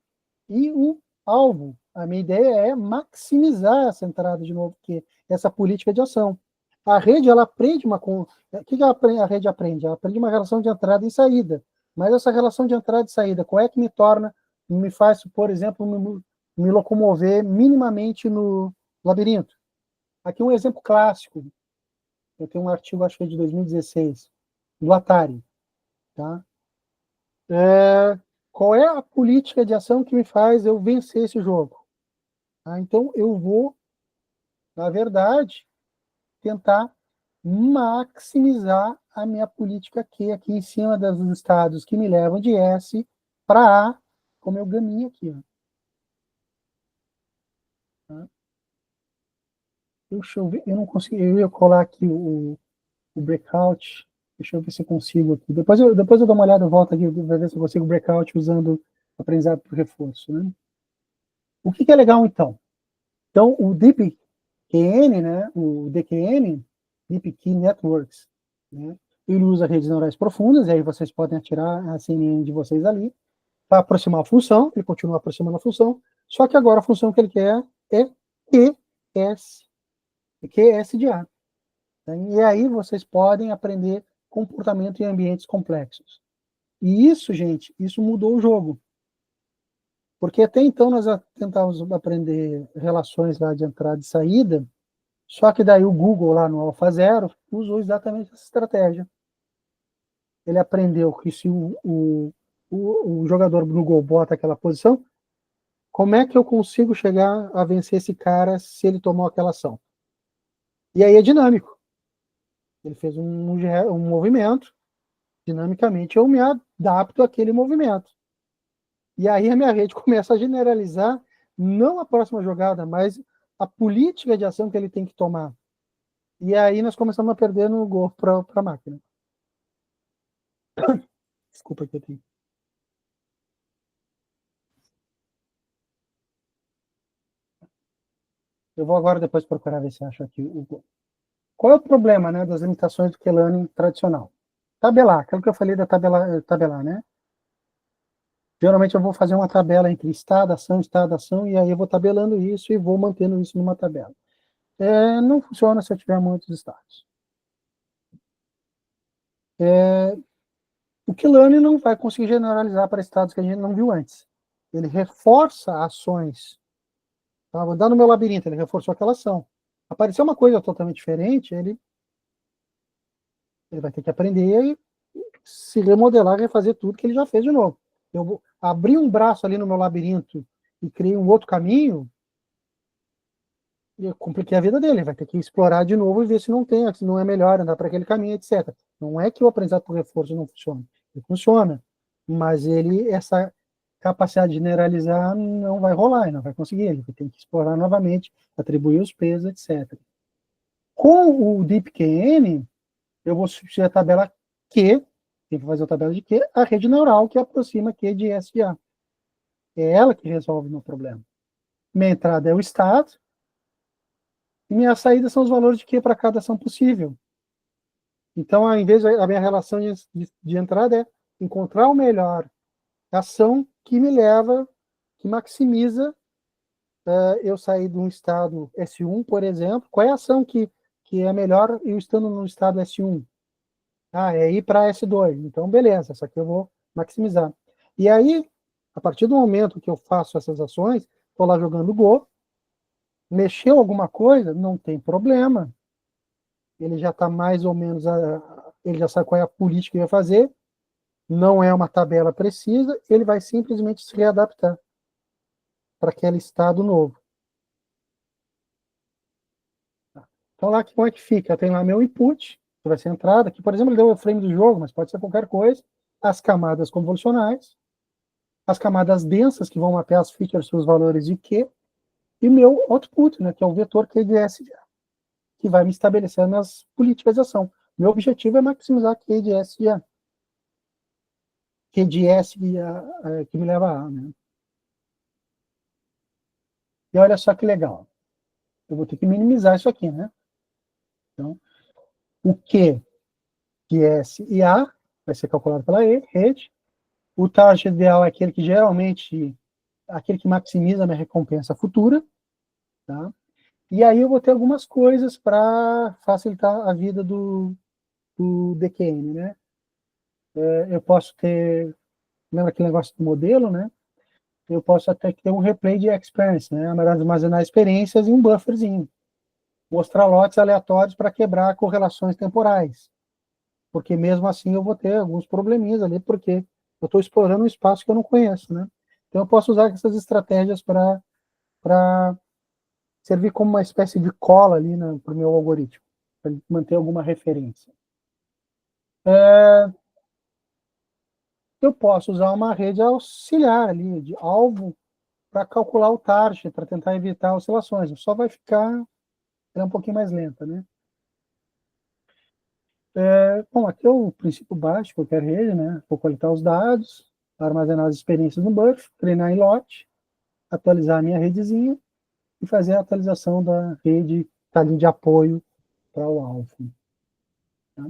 e o alvo. A minha ideia é maximizar essa entrada de novo Q, essa política de ação. A rede, ela aprende o que a rede aprende? Ela aprende uma relação de entrada e saída. Mas essa relação de entrada e saída, qual é que me faz, por exemplo, me locomover minimamente no labirinto? Aqui um exemplo clássico. Eu tenho um artigo, acho que é de 2016, do Atari. Tá? Qual é a política de ação que me faz eu vencer esse jogo? Tá? Então, eu vou, na verdade, tentar maximizar a minha política aqui em cima dos estados que me levam de S para A, como eu gaminho aqui. Ó. Tá? Deixa eu ver, eu não consegui, eu ia colar aqui o breakout. Deixa eu ver se eu consigo aqui. Depois eu dou uma olhada, eu volto aqui para ver se eu consigo breakout usando aprendizado por reforço. Né? O que é legal, então? Então, o DeepKN, né, o DKN, Deep Key Networks, né, ele usa redes neurais profundas, e aí vocês podem atirar a CNN de vocês ali, para aproximar a função, ele continua aproximando a função, só que agora a função que ele quer é QS, QS de A. E aí vocês podem aprender comportamento em ambientes complexos. E isso, gente, isso mudou o jogo. Porque até então nós tentávamos aprender relações lá de entrada e saída, só que daí o Google lá no AlphaZero usou exatamente essa estratégia. Ele aprendeu que se o jogador no Google bota aquela posição, como é que eu consigo chegar a vencer esse cara se ele tomou aquela ação? E aí é dinâmico. Ele fez um movimento, dinamicamente eu me adapto àquele movimento. E aí a minha rede começa a generalizar não a próxima jogada, mas a política de ação que ele tem que tomar. E aí nós começamos a perder no gol para a máquina. Desculpa que eu tenho. Eu vou agora depois procurar ver se acho aqui o gol. Qual é o problema, né, das limitações do Q-Learning tradicional? Tabelar, aquilo que eu falei da tabelar, né? Geralmente eu vou fazer uma tabela entre estado, ação, e aí eu vou tabelando isso e vou mantendo isso numa tabela. Não funciona se eu tiver muitos estados. O Q-Learning não vai conseguir generalizar para estados que a gente não viu antes. Ele reforça ações. Tá? Vou andar no meu labirinto, ele reforçou aquela ação. Apareceu uma coisa totalmente diferente, ele vai ter que aprender e se remodelar, refazer tudo que ele já fez de novo. Eu vou abrir um braço ali no meu labirinto e criei um outro caminho, e eu compliquei a vida dele. Ele vai ter que explorar de novo e ver se não tem, se não é melhor andar para aquele caminho, etc. Não é que o aprendizado por reforço não funciona. Ele funciona, mas essa capacidade de generalizar não vai rolar, ele não vai conseguir. Ele tem que explorar novamente, atribuir os pesos, etc. Com o DeepKN, eu vou substituir a tabela Q, tem que fazer a tabela de Q, a rede neural que aproxima Q de S de A. É ela que resolve o meu problema. Minha entrada é o estado, e minha saída são os valores de Q para cada ação possível. Então, ao invés a minha relação de entrada é encontrar o melhor ação que me leva, que maximiza eu sair de um estado S1, por exemplo. Qual é a ação que é melhor eu estando no estado S1? É ir para S2. Então, beleza, essa aqui eu vou maximizar. E aí, A partir do momento que eu faço essas ações, estou lá jogando Go, mexeu alguma coisa, não tem problema. Ele já está mais ou menos, ele já sabe qual é a política que vai fazer, não é uma tabela precisa, ele vai simplesmente se readaptar para aquele estado novo. Então lá, como é que fica? Tem lá meu input, que vai ser a entrada, que por exemplo ele deu o frame do jogo, mas pode ser qualquer coisa, as camadas convolucionais, as camadas densas, que vão mapear as features para os valores de Q, e meu output, né, que é o vetor QDS, que vai me estabelecer as minhas políticas de ação. Meu objetivo é maximizar QDS que me leva a A. Né? E olha só que legal. Eu vou ter que minimizar isso aqui, né? Então, o Q, S e A vai ser calculado pela rede. O target ideal é aquele que geralmente, aquele que maximiza a minha recompensa futura, tá? E aí eu vou ter algumas coisas para facilitar a vida do DQN, né? Eu posso ter, lembra aquele negócio do modelo, né? Eu posso até ter um replay de experience, né? Armazenar experiências e um bufferzinho. Mostrar lotes aleatórios para quebrar correlações temporais. Porque mesmo assim eu vou ter alguns probleminhas ali, porque eu estou explorando um espaço que eu não conheço, né? Então eu posso usar essas estratégias para servir como uma espécie de cola ali para o meu algoritmo, para manter alguma referência. Eu posso usar uma rede auxiliar ali, de alvo, para calcular o target, para tentar evitar oscilações. Só vai ficar um pouquinho mais lenta, né? Bom, aqui é o princípio básico de qualquer rede, né? Vou coletar os dados, armazenar as experiências no buffer, treinar em lote, atualizar a minha redezinha e fazer a atualização da rede que está ali de apoio para o alvo. Tá?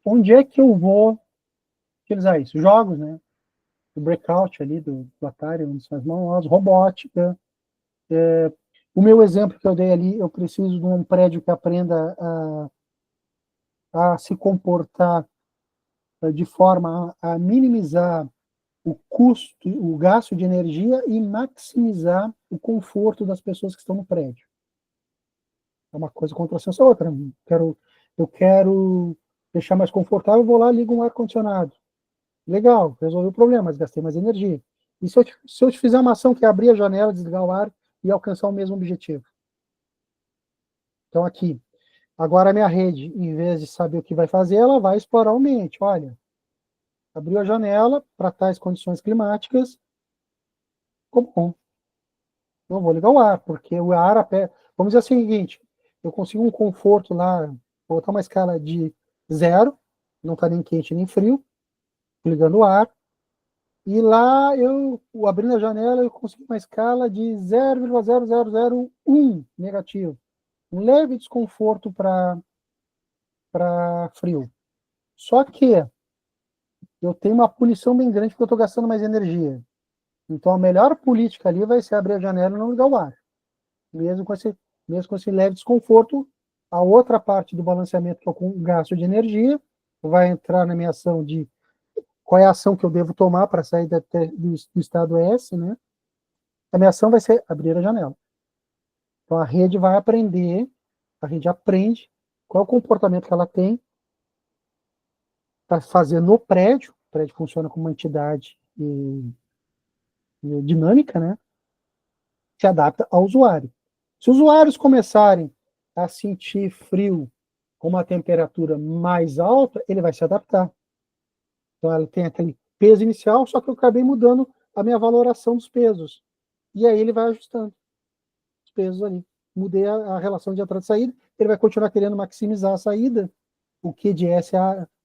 Onde é que eu vou utilizar isso? Jogos, né? O breakout ali do Atari, onde são as mãos, robótica. O meu exemplo que eu dei ali, eu preciso de um prédio que aprenda a se comportar de forma a minimizar o custo, o gasto de energia e maximizar o conforto das pessoas que estão no prédio. É uma coisa contrassenso a outra. Eu quero deixar mais confortável, vou lá e ligo um ar-condicionado. Legal, resolvi o problema, mas gastei mais energia. E se eu te fizer uma ação que é abrir a janela, desligar o ar e alcançar o mesmo objetivo? Então, aqui, agora a minha rede, em vez de saber o que vai fazer, ela vai explorar o ambiente. Olha, abriu a janela para tais condições climáticas, ficou bom. Não vou ligar o ar, porque o ar, vamos dizer assim, o seguinte, eu consigo um conforto lá, vou botar uma escala de 0, não está nem quente nem frio, ligando o ar, e lá eu, abrindo a janela, eu consigo uma escala de 0,0001 negativo. Um leve desconforto para frio. Só que eu tenho uma punição bem grande porque eu estou gastando mais energia. Então a melhor política ali vai ser abrir a janela e não ligar o ar. Mesmo com esse leve desconforto, a outra parte do balanceamento, que é o gasto de energia, vai entrar na minha ação de qual é a ação que eu devo tomar para sair do estado S, né? A minha ação vai ser abrir a janela. Então a rede vai aprender, a rede aprende qual é o comportamento que ela tem para fazer no prédio. O prédio funciona como uma entidade dinâmica, né? Se adapta ao usuário. Se os usuários começarem a sentir frio com uma temperatura mais alta, ele vai se adaptar. Então, ela tem aquele peso inicial, só que eu acabei mudando a minha valoração dos pesos. E aí ele vai ajustando os pesos ali. Mudei a relação de entrada e saída, ele vai continuar querendo maximizar a saída, o Q de S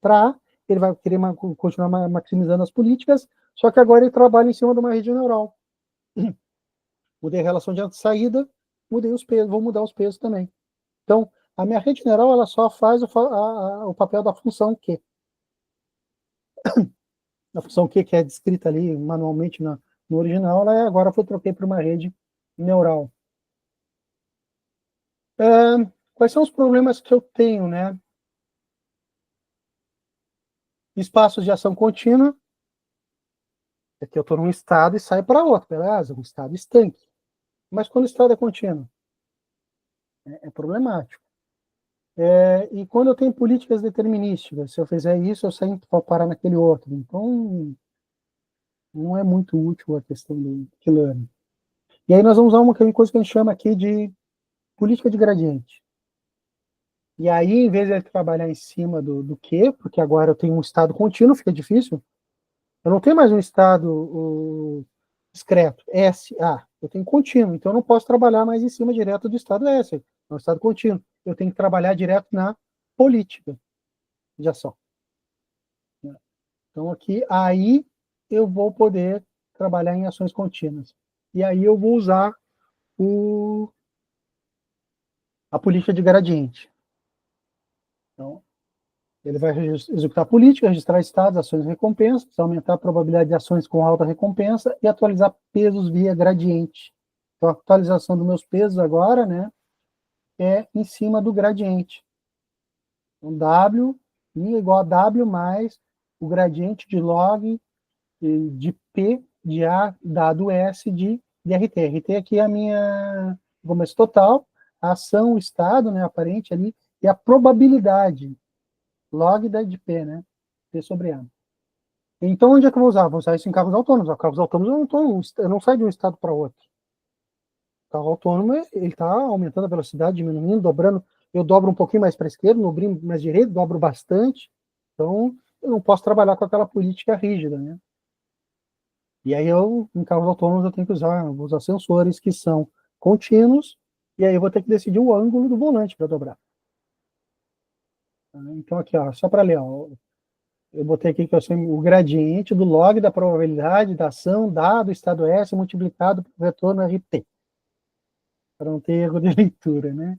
para A, ele vai querer continuar maximizando as políticas, só que agora ele trabalha em cima de uma rede neural. Mudei a relação de entrada e saída, mudei os pesos, vou mudar os pesos também. Então, a minha rede neural ela só faz o papel da função Q. A função Q, que é descrita ali manualmente no original, ela agora foi troquei para uma rede neural. Quais são os problemas que eu tenho, né? Espaços de ação contínua. É que eu estou num estado e saio para outro, beleza? Um estado estanque. Mas quando o estado é contínuo, é problemático. E quando eu tenho políticas determinísticas, se eu fizer isso, eu saio para parar naquele outro. Então, não é muito útil a questão do learning. E aí nós vamos usar uma coisa que a gente chama aqui de política de gradiente. E aí, em vez de ele trabalhar em cima do quê, porque agora eu tenho um estado contínuo, fica difícil. Eu não tenho mais um estado discreto, S, A. Eu tenho contínuo, então eu não posso trabalhar mais em cima direto do estado S, é um estado contínuo. Eu tenho que trabalhar direto na política de ação. Então, aqui, aí eu vou poder trabalhar em ações contínuas. E aí eu vou usar a política de gradiente. Então, ele vai executar política, registrar estados, ações e recompensas, aumentar a probabilidade de ações com alta recompensa e atualizar pesos via gradiente. Então, a atualização dos meus pesos agora, né, é em cima do gradiente. Então, W é igual a W mais o gradiente de log de P de A dado S de RT. RT aqui é a minha começo total, a ação, o estado, né, aparente ali, e a probabilidade, log de P, né, P sobre A. Então, onde é que eu vou usar? Vou usar isso em carros autônomos. Carros autônomos eu não saio de um estado para outro. O carro autônomo, ele está aumentando a velocidade, diminuindo, dobrando. Eu dobro um pouquinho mais para a esquerda, dobro mais direito, dobro bastante. Então, eu não posso trabalhar com aquela política rígida, né? E aí, em carros autônomos, eu tenho que usar sensores que são contínuos, e aí eu vou ter que decidir o ângulo do volante para dobrar. Então, aqui, ó, só para ler, ó, eu botei aqui que o gradiente do log da probabilidade da ação dado o estado S multiplicado por retorno RT. Para não ter erro de leitura, né?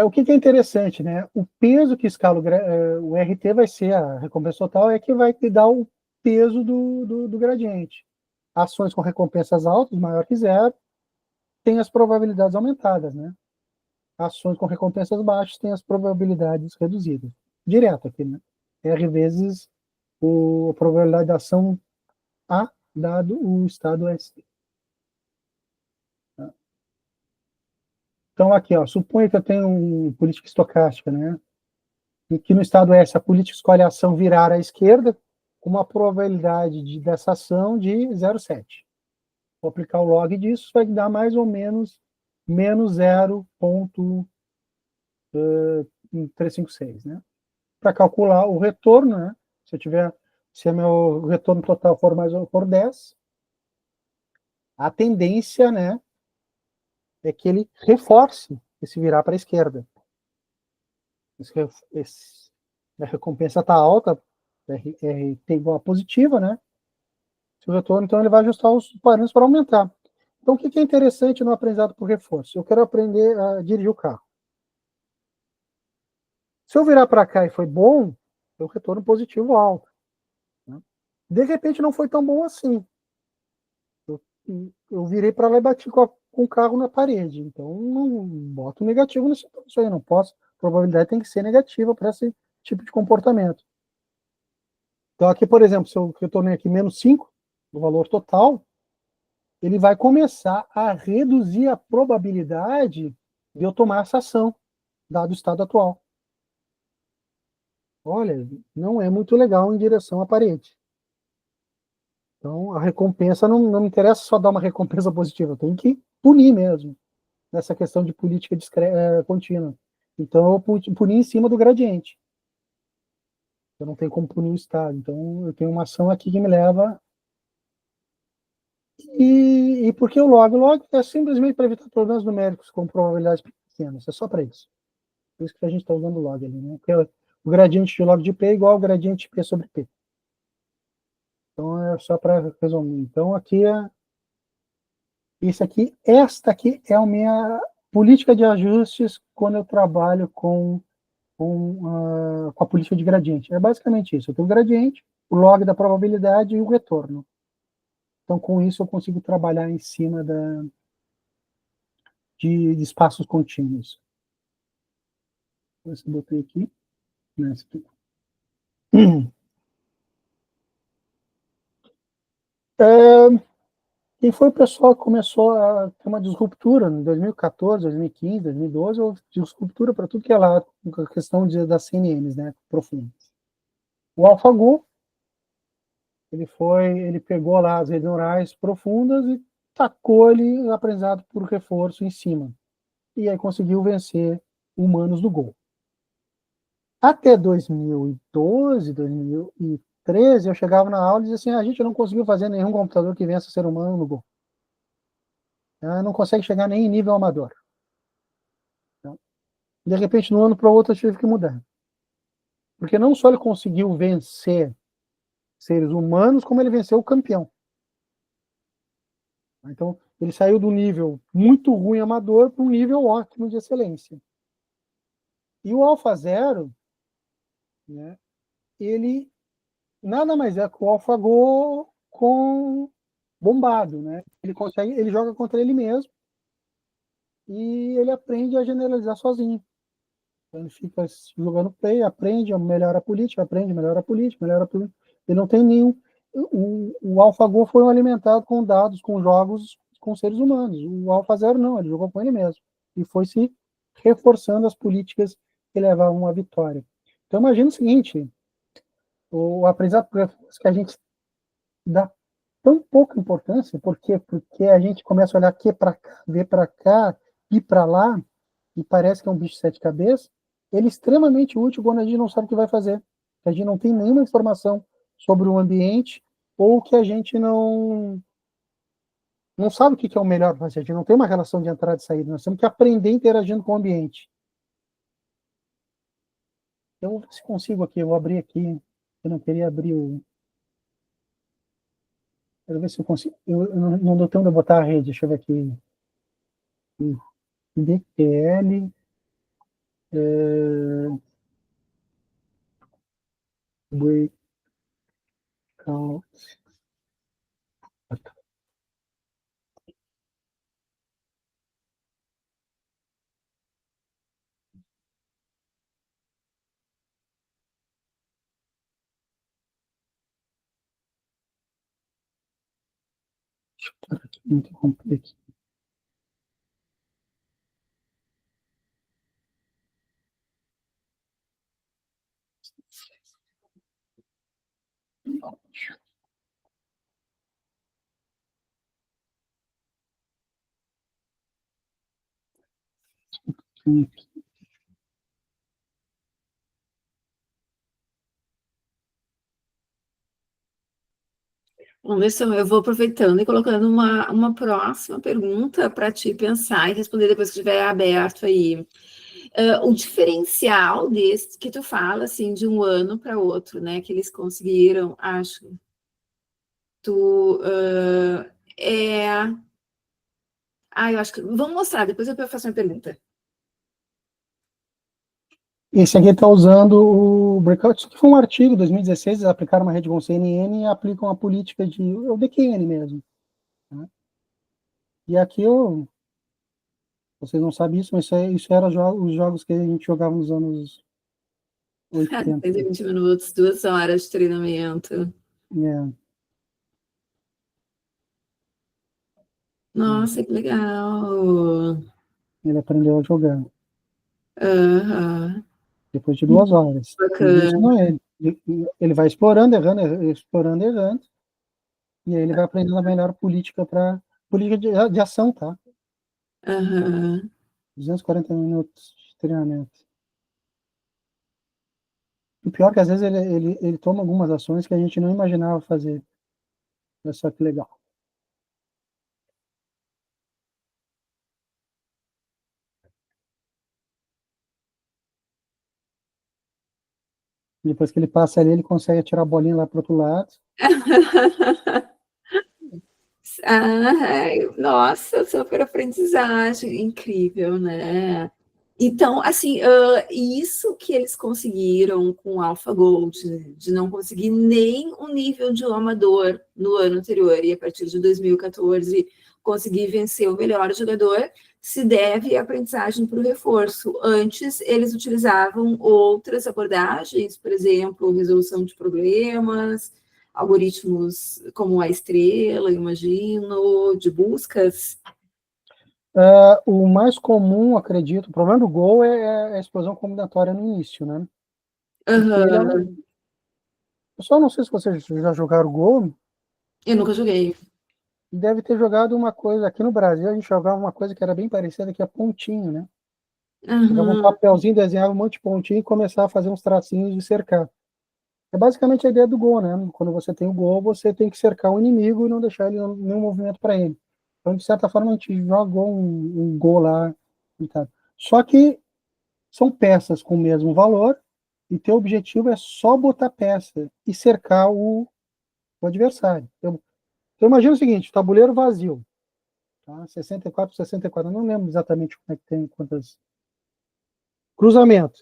O que é interessante, né? O peso que escala o RT vai ser a recompensa total, é que vai te dar o peso do gradiente. Ações com recompensas altas, maior que zero, tem as probabilidades aumentadas, né? Ações com recompensas baixas têm as probabilidades reduzidas. Direto aqui, né? R vezes a probabilidade da ação A dado o estado S. Então, aqui, ó, suponha que eu tenho uma política estocástica, né? E que no estado S a política escolhe a ação virar à esquerda, com uma probabilidade dessa ação de 0,7. Vou aplicar o log disso, vai dar mais ou menos menos 0,356, né? Para calcular o retorno, né? Se meu retorno total for 10, a tendência, né, é que ele reforce esse virar para a esquerda. A recompensa está alta, RT igual a positiva, né? Se o retorno, então, ele vai ajustar os parâmetros para aumentar. Então, o que é interessante no aprendizado por reforço? Eu quero aprender a dirigir o carro. Se eu virar para cá e foi bom, eu retorno positivo alto. Né? De repente, não foi tão bom assim. Eu virei para lá e bati com o carro na parede. Então, não boto negativo nisso aí. Não posso. A probabilidade tem que ser negativa para esse tipo de comportamento. Então, aqui, por exemplo, se eu retornei aqui menos 5, o valor total, ele vai começar a reduzir a probabilidade de eu tomar essa ação, dado o estado atual. Olha, não é muito legal em direção à parede. Então, a recompensa não me interessa só dar uma recompensa positiva, eu tenho que punir mesmo, nessa questão de política contínua. Então, eu puni em cima do gradiente. Eu não tenho como punir o estado. Então, eu tenho uma ação aqui que me leva. E por que o log? O log é simplesmente para evitar problemas numéricos com probabilidades pequenas. É só para isso. Por isso que a gente está usando o log ali, né? Porque o gradiente de log de P é igual ao gradiente de P sobre P. Então, é só para resumir. Então, aqui esta aqui é a minha política de ajustes quando eu trabalho com a política de gradiente. É basicamente isso. Eu tenho o gradiente, o log da probabilidade e o retorno. Então, com isso, eu consigo trabalhar em cima de espaços contínuos. Eu botei aqui. Né, E foi o pessoal que começou a ter uma disruptura em 2014, 2015, 2012, houve disruptura para tudo que é lá, com a questão das CNNs, né, profundas. O AlphaGo, ele pegou lá as redes neurais profundas e tacou ele aprendizado por reforço em cima. E aí conseguiu vencer humanos do Go. Até 2012, 2013, eu chegava na aula e dizia assim, a gente não conseguiu fazer nenhum computador que vença ser humano no Go. Não consegue chegar nem em nível amador. Então, de repente, de um ano para o outro, eu tive que mudar. Porque não só ele conseguiu vencer seres humanos, como ele venceu o campeão. Então, ele saiu do nível muito ruim amador para um nível ótimo de excelência. E o AlphaZero, né, ele nada mais é que o AlphaGo com bombado, né? Ele joga contra ele mesmo e ele aprende a generalizar sozinho. Então, ele fica jogando play, aprende, melhora a política, aprende, melhora a política, melhora a política. Ele não tem nenhum. O AlphaGo foi alimentado com dados, com jogos com seres humanos. O AlphaZero não, ele jogou com ele mesmo. E foi se reforçando as políticas que levavam à vitória. Então, imagina o seguinte: o aprendizado que a gente dá tão pouca importância, porque a gente começa a olhar aqui para cá, ver para cá, ir para lá, e parece que é um bicho de sete cabeças, ele é extremamente útil quando a gente não sabe o que vai fazer. A gente não tem nenhuma informação sobre o ambiente, ou que a gente não sabe o que é o melhor para fazer. A gente não tem uma relação de entrada e saída. Nós temos que aprender interagindo com o ambiente. Eu vou ver se consigo aqui. Eu vou abrir aqui. Eu não queria abrir o... Quero ver se eu consigo. Eu não dou tempo de botar a rede. Deixa eu ver aqui. DPL. Breakout. Muito complexo. Anderson, eu vou aproveitando e colocando uma próxima pergunta para te pensar e responder depois que estiver aberto aí. O diferencial desse que tu fala, assim, de um ano para outro, né, que eles conseguiram, acho, eu acho que... Vamos mostrar, depois eu faço uma pergunta. Esse aqui está usando o Breakout, isso aqui foi um artigo, 2016, eles aplicaram uma rede com CNN e aplicam a política de... o DQN mesmo. Né? E aqui, vocês não sabem isso, mas isso era os jogos que a gente jogava nos anos 80. 20 minutos, 2 horas de treinamento. Nossa, que legal. Ele aprendeu a jogar. Uhum. Depois de 2 horas. Bacana. Ele vai explorando, errando, explorando, errando. E aí ele vai aprendendo a melhor política de ação, tá? Uhum. 240 minutos de treinamento. O pior é que às vezes ele toma algumas ações que a gente não imaginava fazer. Olha só que legal. Depois que ele passa ali, ele consegue atirar a bolinha lá para o outro lado. Nossa, super aprendizagem, incrível, né? Então, assim, isso que eles conseguiram com o AlphaGo, de não conseguir nem um nível de amador no ano anterior, e a partir de 2014 conseguir vencer o melhor jogador, se deve à aprendizagem para o reforço. Antes, eles utilizavam outras abordagens, por exemplo, resolução de problemas, algoritmos como a Estrela, imagino, de buscas? O mais comum, acredito, o problema do Go é a explosão combinatória no início, né? Porque ele é Aham. eu só não sei se vocês já jogaram Go, Eu nunca joguei. deve ter jogado uma coisa, aqui no Brasil a gente jogava uma coisa que era bem parecida, que é pontinho, né? Pegava um Aham. papelzinho, desenhava um monte de pontinho e começava a fazer uns tracinhos de cercar. É basicamente a ideia do Go, né? Quando você tem o Go, você tem que cercar o inimigo e não deixar ele nenhum movimento para ele. Então, de certa forma, a gente jogou um Go lá e tal. Só que são peças com o mesmo valor e teu objetivo é só botar peça e cercar o adversário. Então imagina o seguinte, tabuleiro vazio, tá? 64 por 64, eu não lembro exatamente como é que tem quantas cruzamento.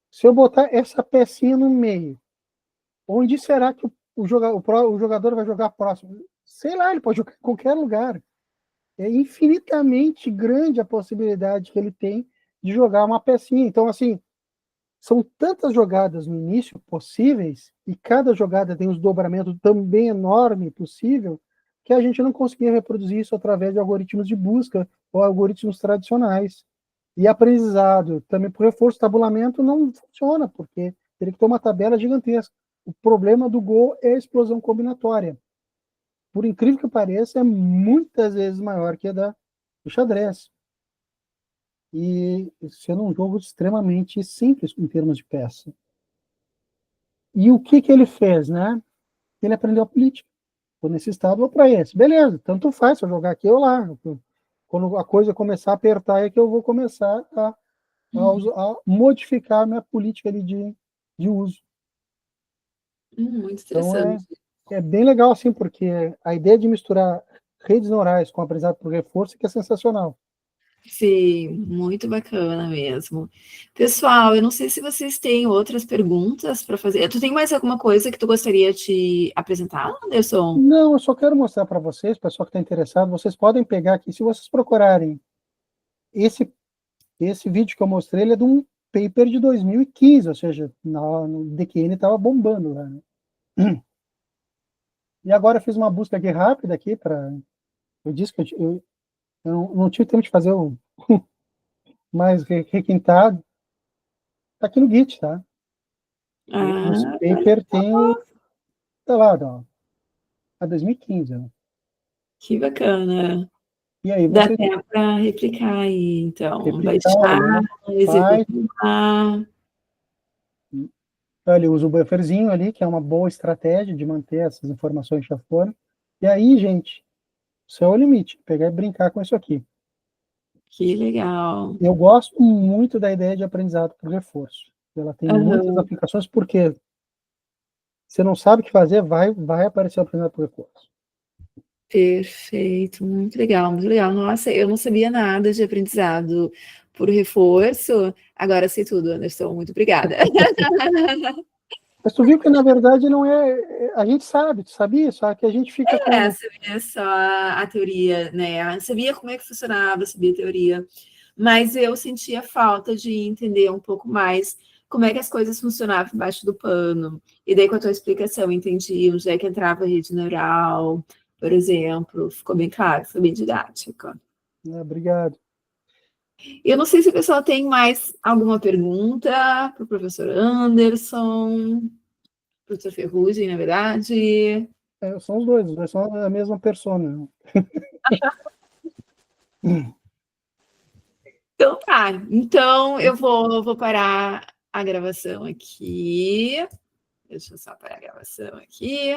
Se eu botar essa pecinha no meio, onde será que o jogador vai jogar próximo? Sei lá, ele pode jogar em qualquer lugar. É infinitamente grande a possibilidade que ele tem de jogar uma pecinha. Então, assim, são tantas jogadas no início possíveis, e cada jogada tem um desdobramento também enorme possível, que a gente não conseguia reproduzir isso através de algoritmos de busca ou algoritmos tradicionais. E aprendizado, também por reforço, tabulamento não funciona, porque teria que ter uma tabela gigantesca. O problema do Go é a explosão combinatória. Por incrível que pareça, é muitas vezes maior que a do xadrez. E sendo um jogo extremamente simples em termos de peça. E o que ele fez, né? Ele aprendeu a política. Estou nesse estado, vou para esse. Beleza, tanto faz se eu jogar aqui ou lá. Quando a coisa começar a apertar, é que eu vou começar a modificar a minha política ali de uso. Muito Então, interessante. é bem legal, assim, porque a ideia de misturar redes neurais com aprendizado por reforço é que é sensacional. Sim, muito bacana mesmo. Pessoal, eu não sei se vocês têm outras perguntas para fazer. Tu tem mais alguma coisa que tu gostaria de apresentar, Anderson? Não, eu só quero mostrar para vocês, pessoal que está interessado, vocês podem pegar aqui, se vocês procurarem esse, esse vídeo que eu mostrei, ele é de um paper de 2015, ou seja, no DQN estava bombando lá, né? E agora eu fiz uma busca aqui rápida aqui para. Eu disse que eu não tive tempo de fazer o mais requintado. Está aqui no Git, tá? E esse Ah, paper tem o. Tá lá, ó, a 2015. Ó. que bacana. E aí Dá você até para replicar aí, então. replicar Baixar, ele, né? Faz, executar. ele usa o bufferzinho ali, que é uma boa estratégia de manter essas informações já fora. E aí, gente, o céu é o limite. Pegar e brincar com isso aqui. Que legal. Eu gosto muito da ideia de aprendizado por reforço. Ela tem muitas Aham. aplicações, porque você não sabe o que fazer, vai aparecer o aprendizado por reforço. Perfeito, muito legal, muito legal. Nossa, eu não sabia nada de aprendizado por reforço. Agora sei tudo, Anderson. Muito obrigada. Mas tu viu que, na verdade, não é. A gente sabe, tu sabia? Só que a gente fica com. Sabia só a teoria, né? Sabia como é que funcionava, sabia a teoria, mas eu sentia falta de entender um pouco mais como é que as coisas funcionavam embaixo do pano. E daí, com a tua explicação, eu entendi onde é que entrava a rede neural, por exemplo. Ficou bem claro, foi bem didático. Obrigado. Eu não sei se o pessoal tem mais alguma pergunta para o professor Anderson, professor Ferrugem, na verdade. São os dois são a mesma persona. Então tá, então eu vou parar a gravação aqui. Deixa eu só parar a gravação aqui.